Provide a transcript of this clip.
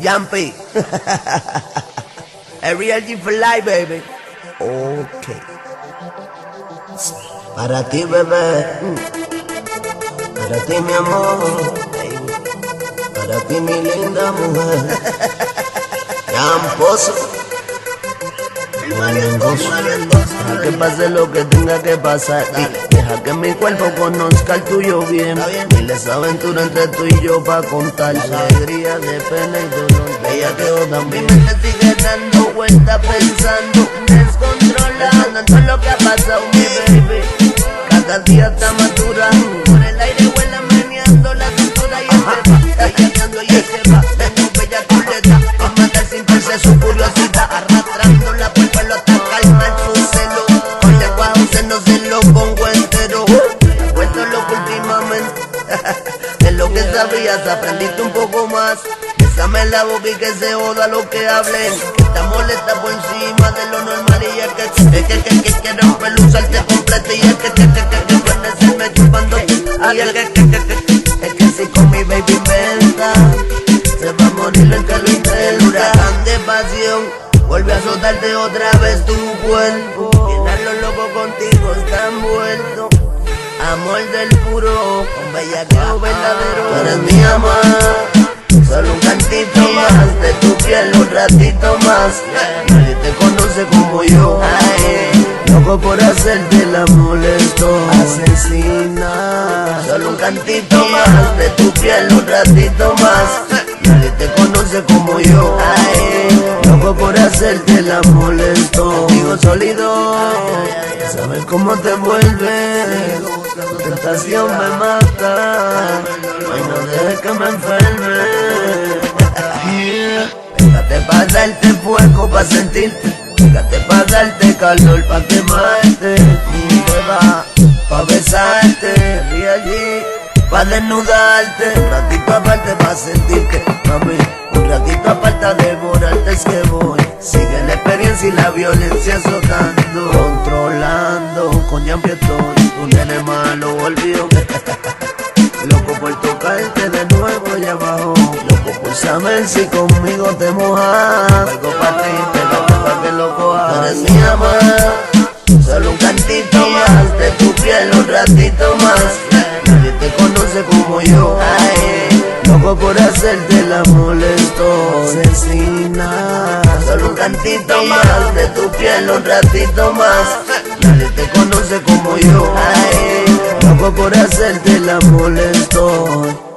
Yampi. A real G for life, baby. Ok. Para ti, bebé. Para ti, mi amor. Para ti, mi linda mujer. Yamposo. Deja que pase lo que tenga que pasar y deja que mi cuerpo conozca el tuyo bien. Miles de aventuras entre tú y yo pa' contar. Alegría de pena y dolor, bella quedó también. Mi mente sigue dando vueltas pensando, descontrolada en todo lo que ha pasado, mi baby. Cada día está más dura, por el aire huele meneando la cintura y ese va, y ese va. Tengo bella culeta, pa' matar sin pensar su curiosidad, arrastrando la puerta lo hasta calmar su celo. Con lenguaje no se lo pongo entero. Apuesto loco últimamente de lo que sabías, aprendiste un poco más. Bésame la boca y que se joda lo que hablen, que está molesta por encima de lo normal. Y es que quiero peluzarte completa. Y es que puede serme chupando. Y es que si con mi baby inventa, se va a morir el que lo intenta. Huracán de pasión vuelve a azotarte otra vez tu cuerpo. Llenarlo loco contigo está envuelto. Amor del puro, con bellaqueo verdadero. Tú eres mi amor, solo un cantito más de tu piel, un ratito más. Nadie te conoce como yo. Ay, loco por hacerte la molesto, asesina. Solo un cantito más de tu piel, un ratito más. Nadie te conoce como yo. Ay, loco por hacerte la molesto. Digo sólido, sabes cómo te envuelve. Tu tentación me mata. Ay, no dejes que me enferme. Pégate pa' darte fuego, pa' sentirte. Pégate pa' darte calor, pa' quemarte. Beba, pa' besarte. Y allí, pa' desnudarte. Un ratito aparte pa' sentirte, mami. Un ratito aparte a devorarte es que voy. Sigue la experiencia y la violencia azotando. Controlando, con Yampi estoy. Un nene malo volvió. Loco por tocarte de nuevo allá abajo. Loco por saber si conmigo te mojas. Algo pa' ti, pégate pa' que lo cojas. Tú eres mi amor, solo un cantito más de tu piel, un ratito más. Nadie te conoce como yo. Ay, loco por hacerte la molesto, asesina. Solo un cantito más de tu piel, un ratito más. Nadie te conoce como yo. Ay, loco por hacerte la molesto.